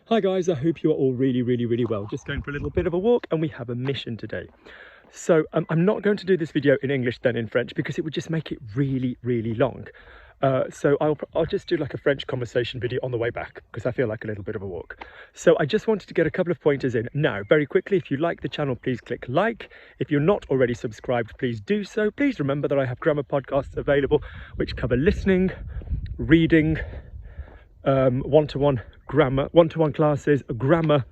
Hi guys, I hope you're all really well. Just going for a little bit of a walk and we have a mission today. So I'm not going to do this video in English then in French because it would just make it really long. So I'll just do like a French conversation video on the way back because I feel like a little bit of a walk. So I just wanted to get a couple of pointers in. Now, very quickly, if you like the channel, please click like. If you're not already subscribed, please do so. Please remember that I have grammar podcasts available which cover listening, reading, one-to-one grammar, one-to-one classes, grammar.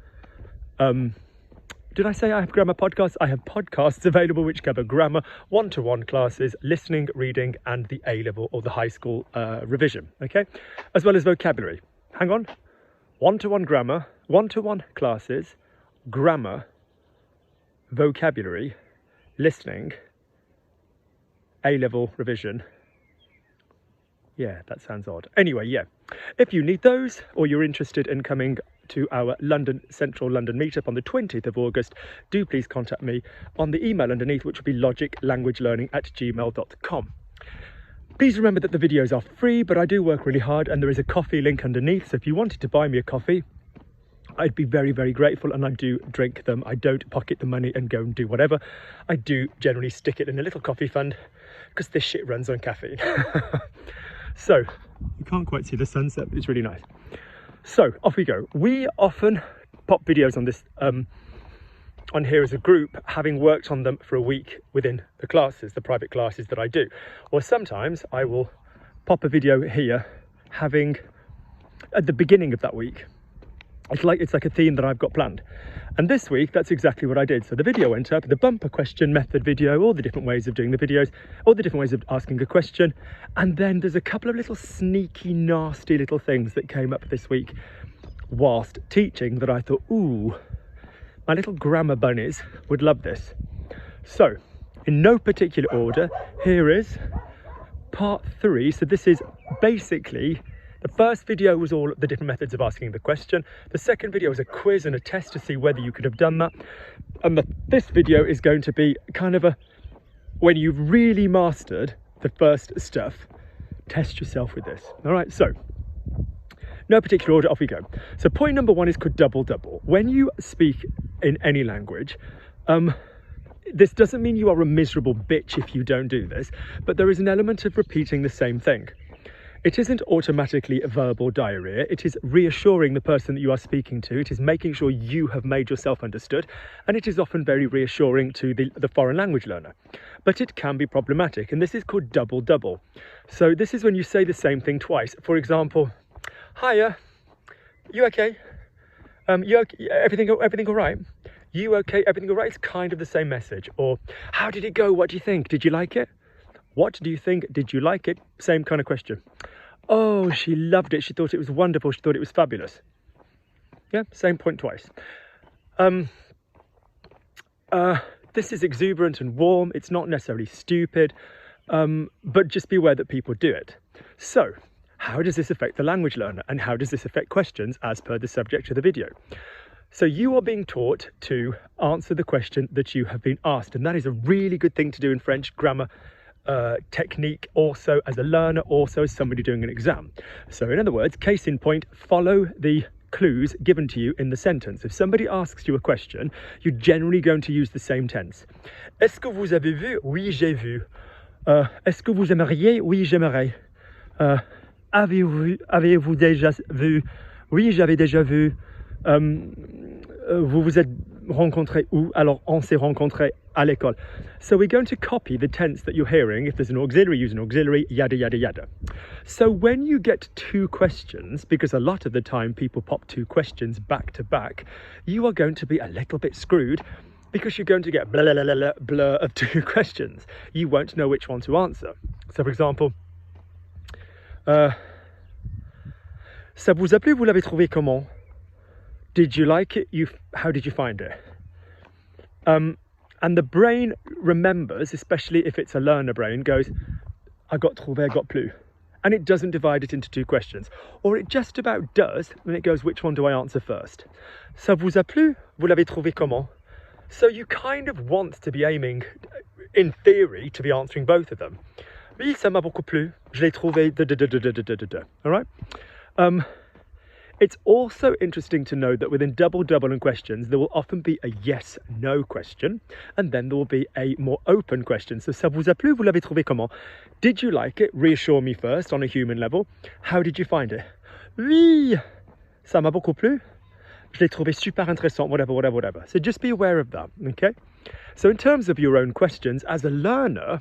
Did I say I have grammar podcasts? I have podcasts available which cover grammar, one-to-one classes, listening, reading, and the A-level or the high school revision, okay? As well as vocabulary. Hang on. One-to-one grammar, one-to-one classes, grammar, vocabulary, listening, A-level revision. Yeah, that sounds odd. Anyway, yeah. If you need those or you're interested in coming to our Central London meetup on the 20th of August, do please contact me on the email underneath, which will be logiclanguagelearning@gmail.com. Please remember that the videos are free, but I do work really hard and there is a coffee link underneath. So if you wanted to buy me a coffee, I'd be very grateful, and I do drink them. I don't pocket the money and go and do whatever. I do generally stick it in a little coffee fund because this shit runs on caffeine. So you can't quite see the sunset, but it's really nice. So off we go. We often pop videos on this on here as a group, having worked on them for a week within the classes, the private classes that I do. Or sometimes I will pop a video here having at the beginning of that week. It's like a theme that I've got planned. And this week, that's exactly what I did. So the video went up, the bumper question method video, all the different ways of doing the videos, all the different ways of asking a question. And then there's a couple of little sneaky, nasty little things that came up this week whilst teaching that I thought, ooh, my little grammar bunnies would love this. So in no particular order, here is part 3. So this is basically, the first video was all the different methods of asking the question. The second video was a quiz and a test to see whether you could have done that. And this video is going to be kind of when you've really mastered the first stuff, test yourself with this. All right, so no particular order, off we go. So point number 1 is called double. When you speak in any language, this doesn't mean you are a miserable bitch if you don't do this, but there is an element of repeating the same thing. It isn't automatically verbal diarrhea. It is reassuring the person that you are speaking to. It is making sure you have made yourself understood. And it is often very reassuring to the foreign language learner. But it can be problematic. And this is called double. So this is when you say the same thing twice. For example, hiya, you okay? You okay? Everything all right? You okay? Everything all right? It's kind of the same message. Or how did it go? What do you think? Did you like it? What do you think? Did you like it? Same kind of question. Oh, she loved it. She thought it was wonderful. She thought it was fabulous. Yeah, same point twice. This is exuberant and warm. It's not necessarily stupid, but just be aware that people do it. So, how does this affect the language learner? And how does this affect questions as per the subject of the video? So you are being taught to answer the question that you have been asked. And that is a really good thing to do in French grammar technique, also as a learner, also as somebody doing an exam. So in other words, case in point, follow the clues given to you in the sentence. If somebody asks you a question, you're generally going to use the same tense. Est-ce que vous avez vu? Oui, j'ai vu. Est-ce que vous aimeriez? Oui, j'aimerais. Avez-vous déjà vu? Oui, j'avais déjà vu. Vous vous êtes rencontrés où? Alors, on s'est rencontrés à l'école. So we're going to copy the tense that you're hearing. If there's an auxiliary, use an auxiliary, yada. So when you get 2 questions, because a lot of the time people pop 2 questions back to back, you are going to be a little bit screwed because you're going to get blur of 2 questions. You won't know which one to answer. So for example, ça vous a plu? Vous l'avez trouvé comment? Did you like it? How did you find it? And the brain remembers, especially if it's a learner brain, goes, I got trouvé, I got plu. And it doesn't divide it into 2 questions. Or it just about does, and it goes, which one do I answer first? Ça vous a plu? Vous l'avez trouvé comment? So you kind of want to be aiming, in theory, to be answering both of them. Oui, ça m'a beaucoup plu. Je l'ai trouvé, All right? It's also interesting to know that within double and questions, there will often be a yes/no question, and then there will be a more open question. So, ça vous a plu? Vous l'avez trouvé comment? Did you like it? Reassure me first on a human level. How did you find it? Oui, ça m'a beaucoup plu. Je l'ai trouvé super intéressant, whatever. So just be aware of that, okay? So in terms of your own questions, as a learner,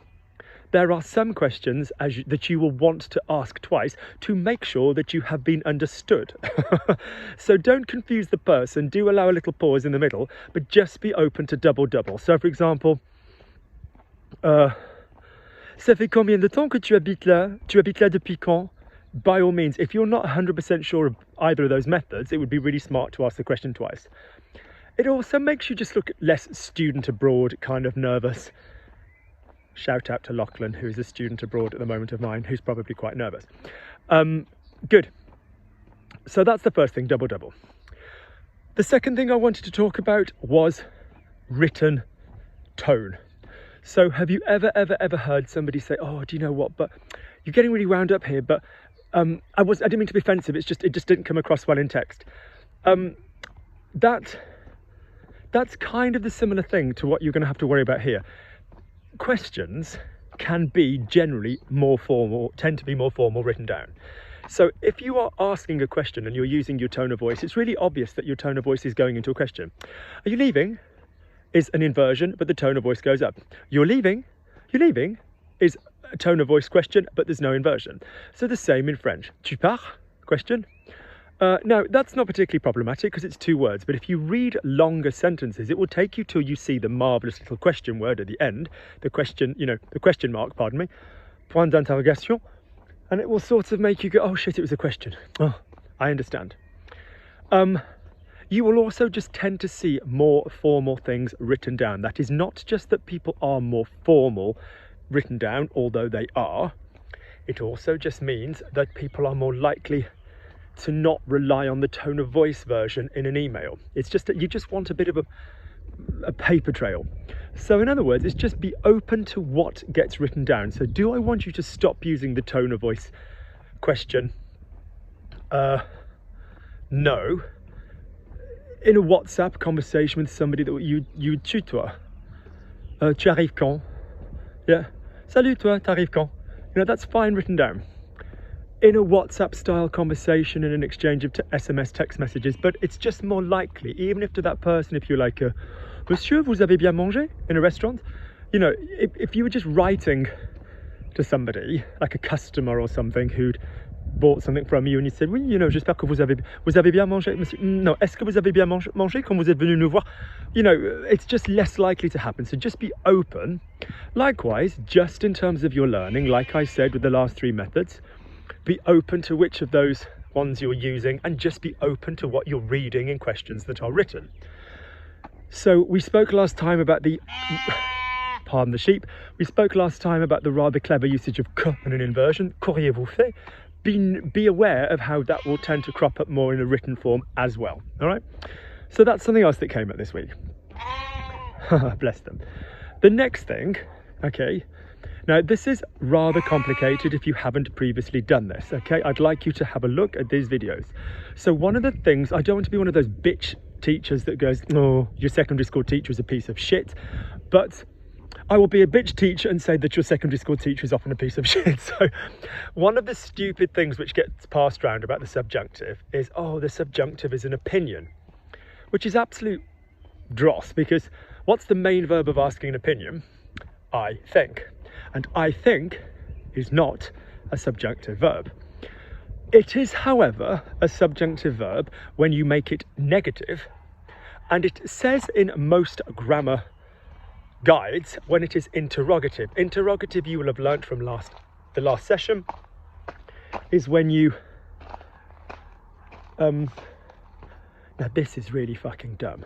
there are some questions that you will want to ask twice to make sure that you have been understood. So don't confuse the person, do allow a little pause in the middle, but just be open to double. So for example, ça fait combien de temps que tu habites là? Tu habites là depuis quand? By all means, if you're not 100% sure of either of those methods, it would be really smart to ask the question twice. It also makes you just look less student abroad, kind of nervous. Shout out to Lachlan, who is a student abroad at the moment of mine, who's probably quite nervous. Good. So that's the first thing, double. The second thing I wanted to talk about was written tone. So have you ever heard somebody say, oh, do you know what, but you're getting really wound up here, but I didn't mean to be offensive, it just didn't come across well in text. That's kind of the similar thing to what you're going to have to worry about here. Questions can be generally more formal, tend to be more formal written down. So if you are asking a question and you're using your tone of voice, it's really obvious that your tone of voice is going into a question. Are you leaving? Is an inversion, but the tone of voice goes up. You're leaving is a tone of voice question, but there's no inversion. So the same in French. Tu pars? Question. Now, that's not particularly problematic because it's two words, but if you read longer sentences, it will take you till you see the marvellous little question word at the end, the question mark, pardon me, point d'interrogation, and it will sort of make you go, oh shit, it was a question. Oh, I understand. You will also just tend to see more formal things written down. That is not just that people are more formal written down, although they are. It also just means that people are more likely to not rely on the tone of voice version in an email. It's just that you just want a bit of a paper trail. So in other words, it's just be open to what gets written down. So do I want you to stop using the tone of voice question? No. In a WhatsApp conversation with somebody that you tutoie, tu arrives quand? Yeah. Salut toi, t'arrives quand? You know, that's fine written down. In a WhatsApp style conversation, in an exchange of SMS text messages, but it's just more likely, even if to that person, if you're like, Monsieur, vous avez bien mangé in a restaurant? You know, if you were just writing to somebody, like a customer or something who'd bought something from you and you said, oui, you know, j'espère que vous avez bien mangé, monsieur. No, est-ce que vous avez bien mangé quand vous êtes venu nous voir? You know, it's just less likely to happen. So just be open. Likewise, just in terms of your learning, like I said with the last three methods, be open to which of those ones you're using and just be open to what you're reading in questions that are written. So we spoke last time about pardon the sheep, we spoke last time about the rather clever usage of que and an inversion, qu'auriez-vous fait? Be aware of how that will tend to crop up more in a written form as well, all right? So that's something else that came up this week. Bless them. The next thing, okay, now this is rather complicated if you haven't previously done this, okay? I'd like you to have a look at these videos. So one of the things, I don't want to be one of those bitch teachers that goes, oh, your secondary school teacher is a piece of shit, but I will be a bitch teacher and say that your secondary school teacher is often a piece of shit. So one of the stupid things which gets passed around about the subjunctive is, oh, the subjunctive is an opinion, which is absolute dross, because what's the main verb of asking an opinion? I think. And I think is not a subjunctive verb. It is, however, a subjunctive verb when you make it negative, and it says in most grammar guides when it is interrogative. Interrogative, you will have learnt from the last session, is when you now this is really fucking dumb.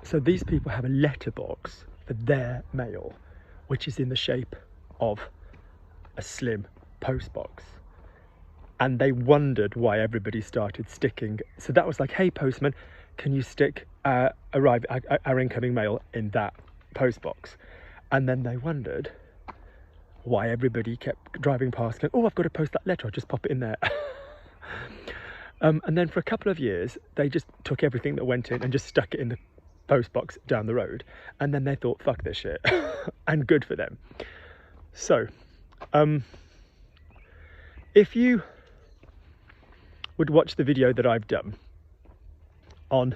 So these people have a letterbox for their mail, which is in the shape of a slim postbox. And they wondered why everybody started sticking. So that was like, hey, postman, can you stick our incoming mail in that postbox? And then they wondered, why everybody kept driving past going, oh, I've got to post that letter, I'll just pop it in there. And then for a couple of years, they just took everything that went in and just stuck it in the post box down the road. And then they thought, fuck this shit. And good for them. So, if you would watch the video that I've done on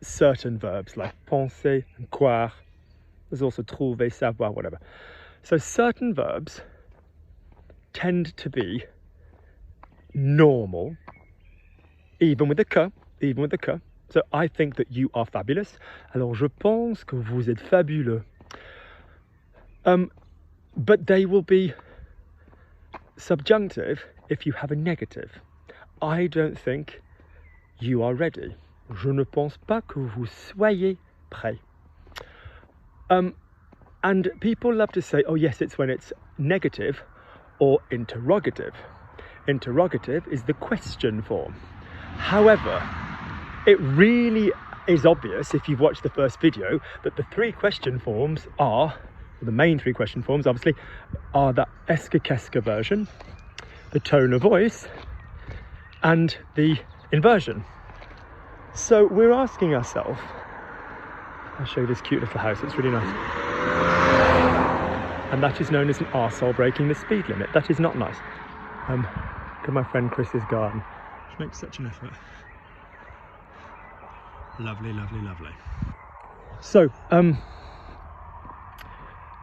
certain verbs like penser and croire, there's also trouver, savoir, whatever. So certain verbs tend to be normal, even with the que. So I think that you are fabulous. Alors je pense que vous êtes fabuleux. But they will be subjunctive if you have a negative. I don't think you are ready. Je ne pense pas que vous soyez prêt. And people love to say, oh yes, it's when it's negative or interrogative. Interrogative is the question form. However, it really is obvious if you've watched the first video that the three question forms are, the main three question forms obviously, are the est-ce que qu'est-ce que version, the tone of voice, and the inversion. So we're asking ourselves, I'll show you this cute little house, it's really nice. And that is known as an arsehole breaking the speed limit. That is not nice. Look at my friend Chris's garden. She makes such an effort. Lovely, lovely, lovely. So,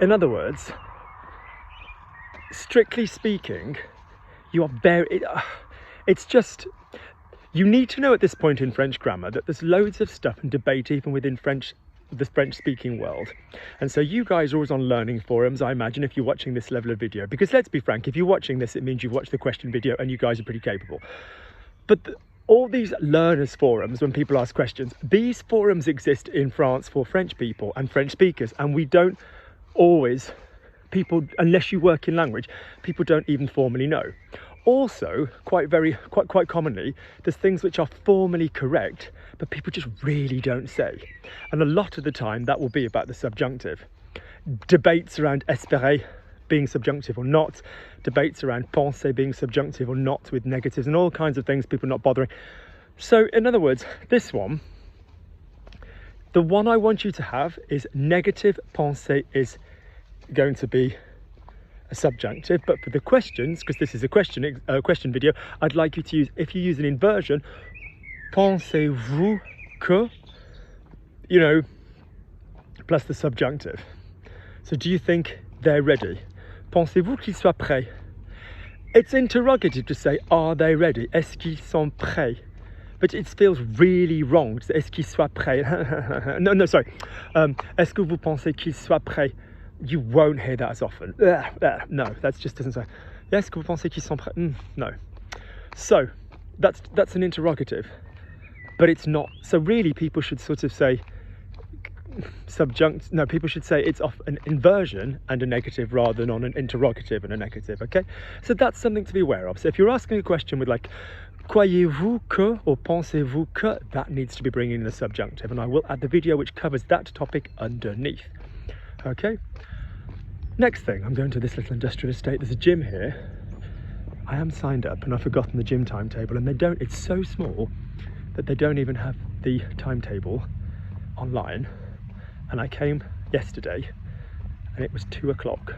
in other words, strictly speaking, you are very, it's just, you need to know at this point in French grammar that there's loads of stuff and debate even within the French speaking world. And so you guys are always on learning forums, I imagine, if you're watching this level of video, because let's be frank, if you're watching this, it means you've watched the question video and you guys are pretty capable. But all these learners forums, when people ask questions, these forums exist in France for French people and French speakers, and we don't always, people, unless you work in language, people don't even formally know. Also, quite commonly, there's things which are formally correct, but people just really don't say. And a lot of the time that will be about the subjunctive. Debates around espérer being subjunctive or not, debates around penser being subjunctive or not with negatives and all kinds of things, people not bothering. So in other words, this one, the one I want you to have is negative penser is going to be a subjunctive, but for the questions, because this is a question video, I'd like you to use, if you use an inversion, pensez-vous que, you know, plus the subjunctive. So do you think they're ready? Pensez-vous qu'ils soient prêts? It's interrogative to say, are they ready? Est-ce qu'ils sont prêts? But it feels really wrong to say, est-ce qu'ils soient prêts? no, sorry. Est-ce que vous pensez qu'ils soient prêts? You won't hear that as often. No, that just doesn't say. Est-ce que vous pensez qu'ils sont prêts? No. So that's an interrogative, but it's not. So really, people should sort of say subjunct. No, people should say it's off an inversion and a negative rather than on an interrogative and a negative. Okay, so that's something to be aware of. So if you're asking a question with like croyez-vous que or pensez-vous que, that needs to be bringing in the subjunctive, and I will add the video which covers that topic underneath. Okay, next thing, I'm going to this little industrial estate. There's a gym here. I am signed up and I've forgotten the gym timetable, and it's so small that they don't even have the timetable online. And I came yesterday and it was 2 o'clock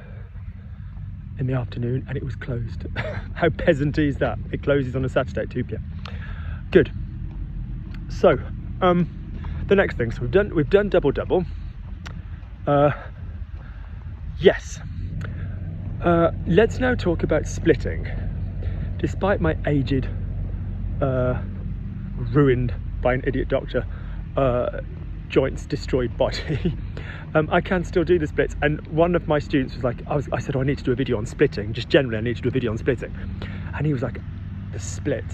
in the afternoon and it was closed. How peasant is that? It closes on a Saturday at 2 p.m. Good. So the next thing, so we've done double. Yes. Let's now talk about splitting. Despite my aged, ruined by an idiot doctor, joints destroyed body, I can still do the splits. And one of my students was like, I said, oh, I need to do a video on splitting. Just generally, I need to do a video on splitting. And he was like, the split?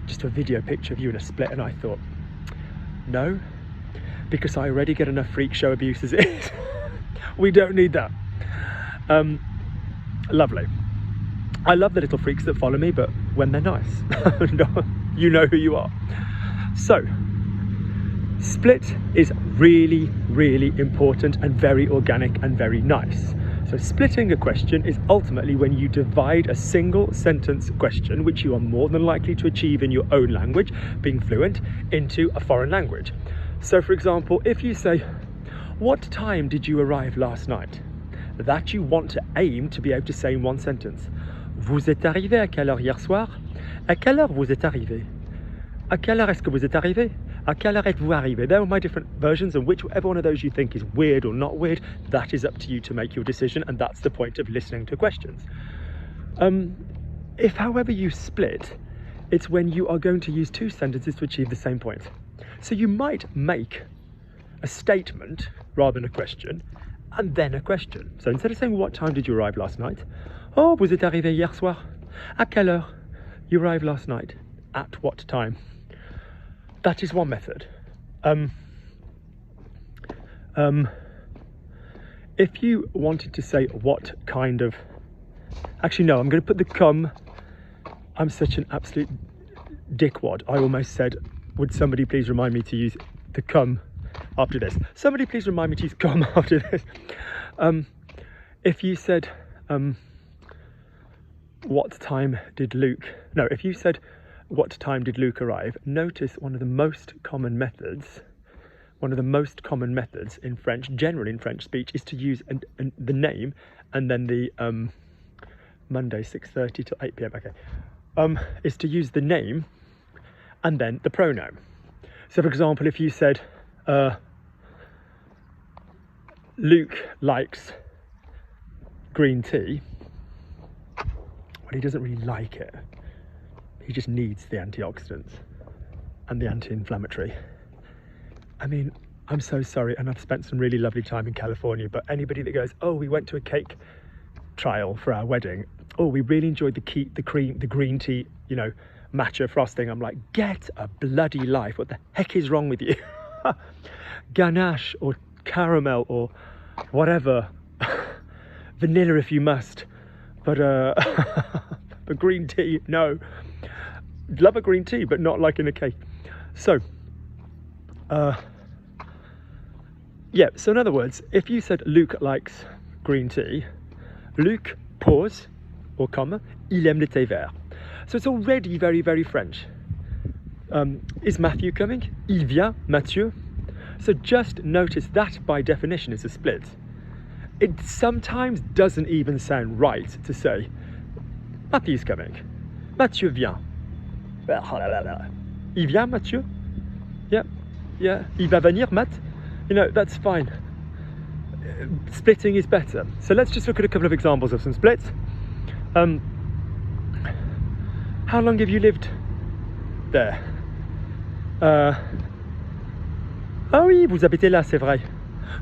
Just a video picture of you in a split? And I thought, no, because I already get enough freak show abuse as it is. We don't need that. Lovely. I love the little freaks that follow me, but when they're nice, you know who you are. So, split is really, really important and very organic and very nice. So splitting a question is ultimately when you divide a single sentence question, which you are more than likely to achieve in your own language, being fluent, into a foreign language. So for example, if you say, what time did you arrive last night? That you want to aim to be able to say in one sentence. Vous êtes arrivé à quelle heure hier soir? À quelle heure vous êtes arrivé? À quelle heure est-ce que vous êtes arrivé? À quelle heure êtes-vous arrivé? There are my different versions, and whichever one of those you think is weird or not weird, that is up to you to make your decision, and that's the point of listening to questions. If, however, you split, it's when you are going to use two sentences to achieve the same point. So you might make a statement rather than a question, and then a question. So instead of saying, what time did you arrive last night? Oh, vous êtes arrivé hier soir. À quelle heure? You arrived last night. At what time? That is one method. If you wanted to say what kind of... Actually, no, I'm going to put the come. I'm such an absolute dickwad. I almost said, would somebody please remind me to use the come after this? Somebody please remind me to use come after this. If you said, what time did Luke... No, if you said, what time did Luke arrive? Notice one of the most common methods in French, generally in French speech, is to use the name and then the Monday 6:30 to 8 p.m. Okay, is to use the name and then the pronoun. So, for example, if you said Luke likes green tea, well, he doesn't really like it. He just needs the antioxidants and the anti-inflammatory. I mean, I'm so sorry, and I've spent some really lovely time in California, but anybody that goes, oh, we went to a cake trial for our wedding, oh, we really enjoyed the green tea, you know, matcha frosting. I'm like, get a bloody life. What the heck is wrong with you? Ganache or caramel or whatever. Vanilla if you must. But but green tea, no. Love a green tea, but not like in a cake. So, yeah, so in other words, if you said Luke likes green tea, Luc, pause, or comma, il aime le thé vert. So it's already very, very French. Is Matthew coming? Il vient, Mathieu. So just notice that by definition is a split. It sometimes doesn't even sound right to say, Matthew's coming. Mathieu vient. Il vient, Mathieu? Yeah, yeah. Il va venir, Matt? You know, that's fine. Splitting is better. So let's just look at a couple of examples of some splits. How long have you lived there? Ah oui, vous habitez là, c'est vrai.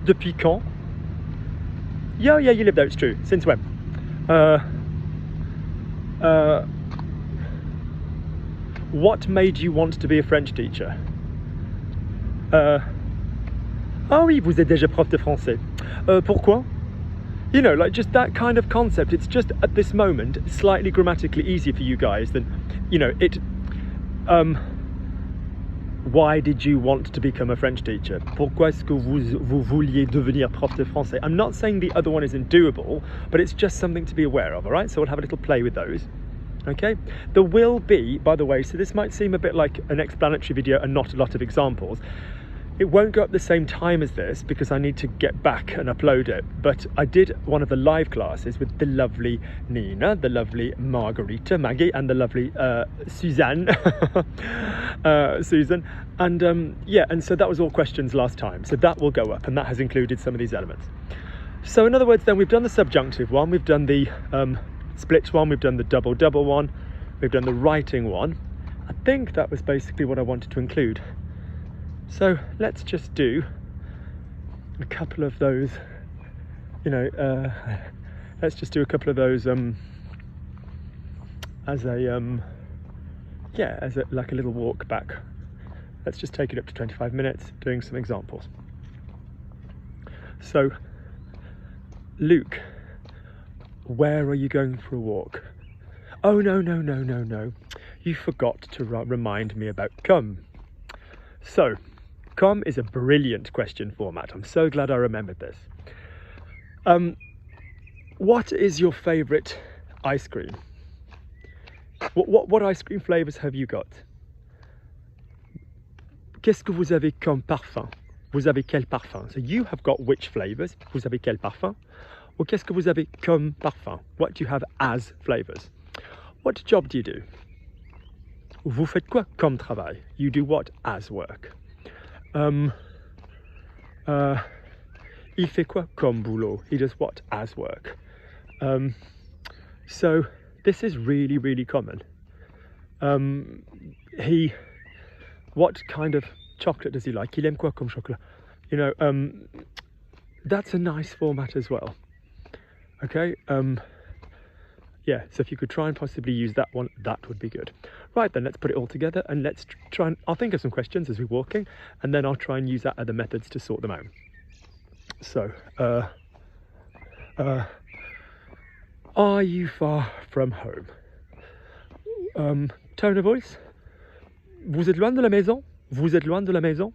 Depuis quand? Yeah, you live there, it's true. Since when? What made you want to be a French teacher? Ah oui, vous êtes déjà prof de français. Pourquoi? You know, like just that kind of concept. It's just at this moment slightly grammatically easier for you guys than, you know, it. Why did you want to become a French teacher? Pourquoi est-ce que vous vouliez devenir prof de français? I'm not saying the other one isn't doable, but it's just something to be aware of, all right? So we'll have a little play with those. Okay, there will be, by the way, so this might seem a bit like an explanatory video and not a lot of examples. It won't go up the same time as this because I need to get back and upload it. But I did one of the live classes with the lovely Nina, the lovely Margarita, Maggie, and the lovely Suzanne. Susan. And yeah, and so that was all questions last time. So that will go up, and that has included some of these elements. So in other words, then we've done the subjunctive one, we've done the split one, we've done the double one, we've done the writing one. I think that was basically what I wanted to include. So let's just do a couple of those, you know, let's just do a couple of those as a, yeah, as a, like a little walk back. Let's just take it up to 25 minutes doing some examples. So, Luke, where are you going for a walk? Oh, no. You forgot to remind me about come. So, come is a brilliant question format. I'm so glad I remembered this. What is your favourite ice cream? What ice cream flavours have you got? Qu'est-ce que vous avez comme parfum? Vous avez quel parfum? So you have got which flavours? Vous avez quel parfum? Or qu'est-ce que vous avez comme parfum? What do you have as flavours? What job do you do? Vous faites quoi comme travail? You do what as work? Il fait quoi comme boulot? He does what as work? So this is really, really common. What kind of chocolate does he like? Il aime quoi comme chocolat? You know, that's a nice format as well. Okay, yeah, so if you could try and possibly use that one, that would be good. Right then, let's put it all together and let's try and, I'll think of some questions as we're walking, and then I'll try and use that other methods to sort them out. So, are you far from home? Tone of voice. Vous êtes loin de la maison? Vous êtes loin de la maison?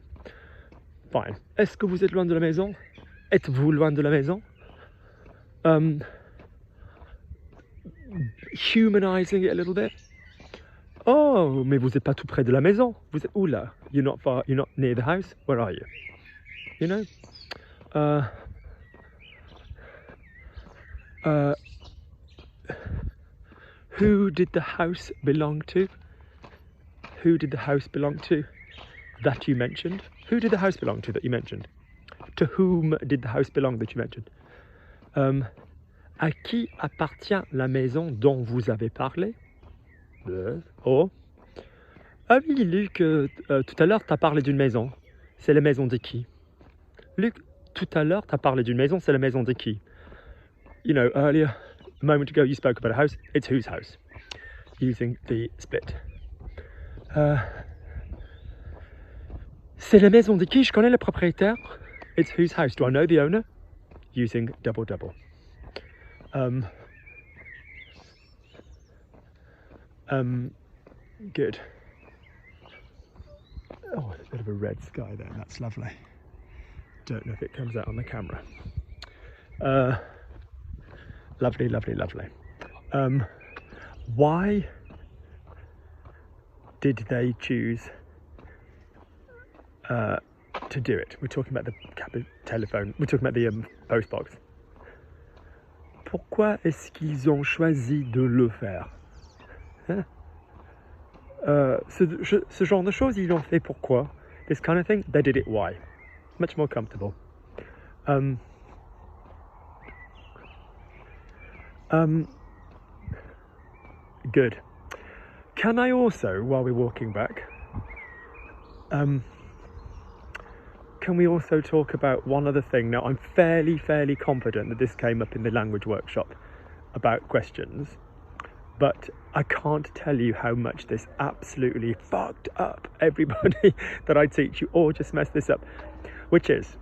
Fine. Est-ce que vous êtes loin de la maison? Êtes-vous loin de la maison? Humanizing it a little bit. Oh, mais vous n'êtes pas tout près de la maison. Vous êtes où là? You're not far. You're not near the house. Where are you? You know. Who did the house belong to? Who did the house belong to that you mentioned? Who did the house belong to that you mentioned? To whom did the house belong that you mentioned? À qui appartient la maison dont vous avez parlé? Oh. Ah oui, Luc, tout à l'heure, tu as parlé d'une maison. C'est la maison de qui? Luc, tout à l'heure, tu as parlé d'une maison. C'est la maison de qui? You know, earlier, a moment ago, you spoke about a house. It's whose house? Using the split. C'est la maison de qui? Je connais le propriétaire. It's whose house? Do I know the owner? Using double double. Good. Oh, a bit of a red sky there. That's lovely. Don't know if it comes out on the camera. Lovely, lovely, lovely. Why did they choose to do it? We're talking about the telephone. We're talking about the post box. Pourquoi est-ce qu'ils ont choisi de le faire? Hein? Ce genre de choses, ils l'ont fait pourquoi? This kind of thing, they did it why? Much more comfortable. Good. Can I also, while we're walking back, can we also talk about one other thing? Now, I'm fairly confident that this came up in the language workshop about questions, but I can't tell you how much this absolutely fucked up everybody that I teach. You all just mess this up, which is,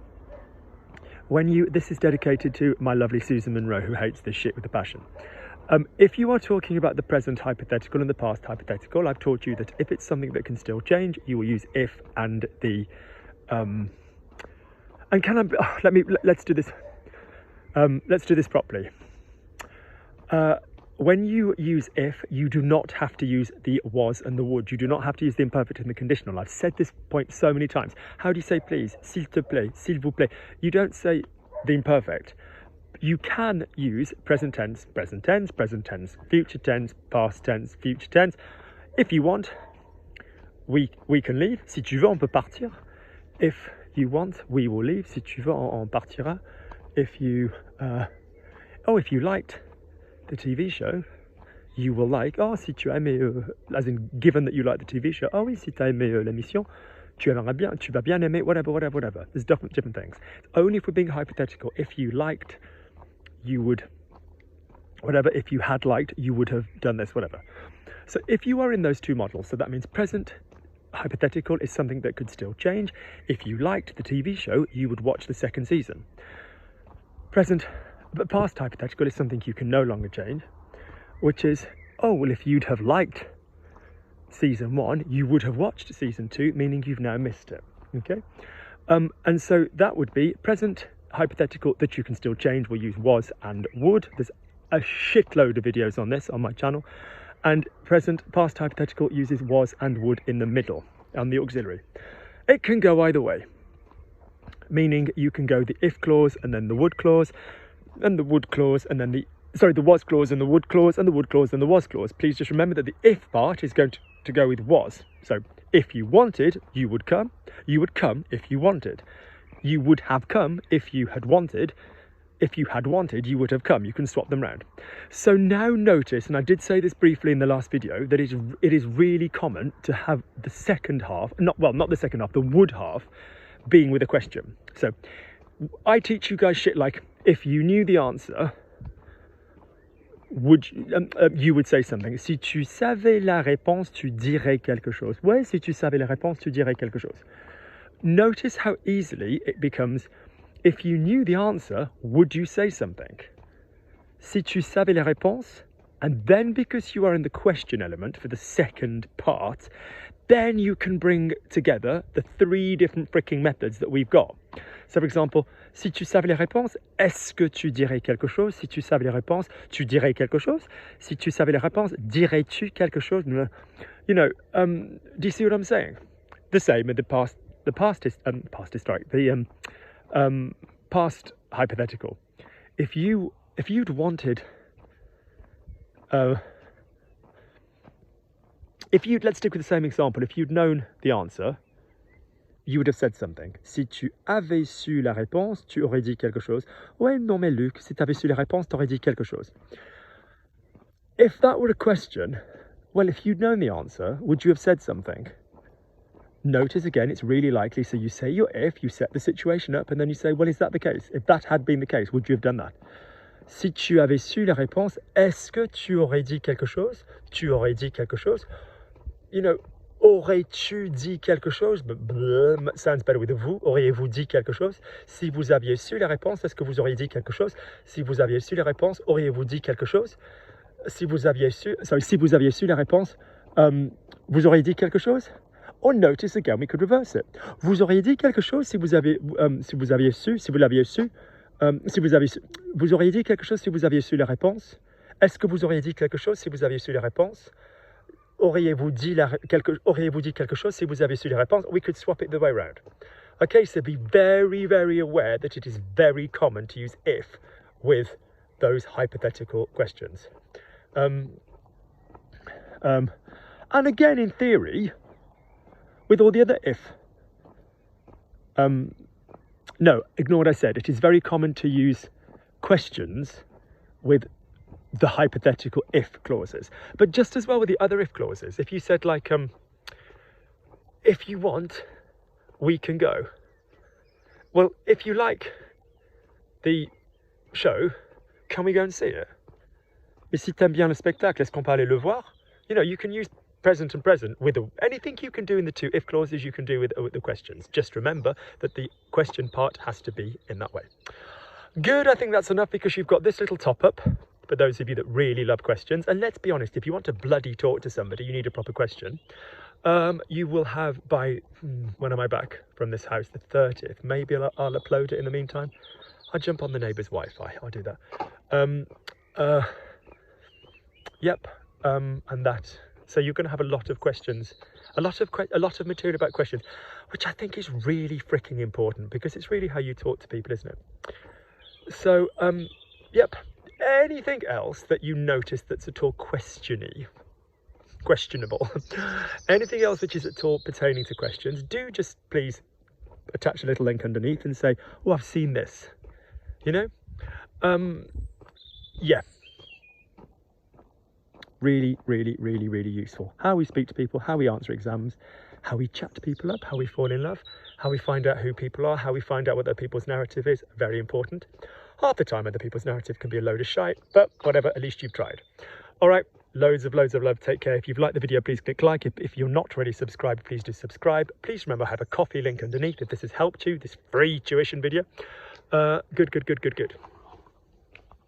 this is dedicated to my lovely Susan Monroe, who hates this shit with a passion. If you are talking about the present hypothetical and the past hypothetical, I've taught you that if it's something that can still change, you will use if and the, and can I, let's do this. Let's do this properly. When you use if, you do not have to use the was and the would. You do not have to use the imperfect and the conditional. I've said this point so many times. How do you say please? S'il te plaît, s'il vous plaît. You don't say the imperfect. You can use present tense, future tense, past tense, future tense. If you want, we can leave. Si tu veux, on peut partir. If you want, we will leave. Si tu veux, on partira. If you liked the TV show, you will like. Oh, si tu as aimé, as in given that you like the TV show. Oh oui, si tu as aimé l'émission, tu vas bien aimer, whatever. There's different things. It's only if we're being hypothetical. If you liked, you would, whatever. If you had liked, you would have done this, whatever. So if you are in those two models, so that means present hypothetical is something that could still change. If you liked the TV show, you would watch the second season. But past hypothetical is something you can no longer change, which is, oh, well, if you'd have liked season 1, you would have watched season 2, meaning you've now missed it. Okay? And so that would be present hypothetical that you can still change, we'll use was and would. There's a shitload of videos on this on my channel. And present past hypothetical uses was and would in the middle and the auxiliary. It can go either way, meaning you can go the if clause and then the would clause, and the would clause and then the was clause and the would clause and the would clause and the was clause. Please just remember that the if part is going to go with was. So if you wanted, you would come. You would come if you wanted. You would have come if you had wanted. If you had wanted, you would have come. You can swap them round. So now notice, and I did say this briefly in the last video, that it is really common to have the second half, not the second half, the would half, being with a question. So I teach you guys shit like, if you knew the answer, you would say something. Si tu savais la réponse, tu dirais quelque chose. Ouais, si tu savais la réponse, tu dirais quelque chose. Notice how easily it becomes, if you knew the answer, would you say something? Si tu savais la réponse, and then because you are in the question element for the second part, then you can bring together the three different freaking methods that we've got. So for example, si tu savais la réponse, est-ce que tu dirais quelque chose? Si tu savais la réponse, tu dirais quelque chose? Si tu savais la réponse, dirais-tu quelque chose? You know, do you see what I'm saying? The same in the past hypothetical. If you'd wanted, let's stick with the same example. If you'd known the answer, you would have said something. Si tu avais su la réponse, tu aurais dit quelque chose. Ouais, non mais Luc, si tu avais su la réponse, tu aurais dit quelque chose. If that were a question, well, if you'd known the answer, would you have said something? Notice again, it's really likely. So you say your if, you set the situation up, and then you say, well, is that the case? If that had been the case, would you have done that? Si tu avais su la réponse, est-ce que tu aurais dit quelque chose? Tu aurais dit quelque chose? You know, aurais-tu dit quelque chose? Sounds better with a vous. Auriez-vous dit quelque chose? Si vous aviez su la réponse, est-ce que vous auriez dit quelque chose? Si vous aviez su la réponse, auriez-vous dit quelque chose? Si vous aviez su la réponse, vous auriez dit quelque chose? Or notice again, we could reverse it. Vous auriez dit quelque chose si vous aviez su, vous auriez dit quelque chose si vous aviez su la réponse? Est-ce que vous auriez dit quelque chose si vous aviez su la réponse? Auriez-vous dit quelque chose si vous avez su la réponse? We could swap it the way around. Okay, so be very, very aware that it is very common to use if with those hypothetical questions. And again, in theory, with all the other if, no, ignore what I said. It is very common to use questions with the hypothetical if clauses, but just as well with the other if clauses. If you said like, if you want, we can go. Well, if you like the show, can we go and see it? Mais si t'aimes bien le spectacle, est-ce qu'on peut aller le voir? You know, you can use present and present with anything you can do in the two if clauses you can do with the questions. Just remember that the question part has to be in that way. Good, I think that's enough because you've got this little top up for those of you that really love questions. And let's be honest, if you want to bloody talk to somebody, you need a proper question. You will have by, when am I back from this house? The 30th. Maybe I'll upload it in the meantime. I'll jump on the neighbour's Wi-Fi. I'll do that. Yep. And that. So you're going to have a lot of questions, a lot of material about questions, which I think is really freaking important because it's really how you talk to people, isn't it? So, yep. Anything else that you notice that's at all questionable, anything else which is at all pertaining to questions, do just please attach a little link underneath and say, oh, I've seen this, you know? Yeah. Really, really, really, really useful. How we speak to people, how we answer exams, how we chat people up, how we fall in love, how we find out who people are, how we find out what other people's narrative is, very important. Half the time other people's narrative can be a load of shite, but whatever, at least you've tried. All right, loads of love, take care. If you've liked the video, please click like. If you're not already subscribed, please do subscribe. Please remember I have a coffee link underneath if this has helped you, this free tuition video. Good.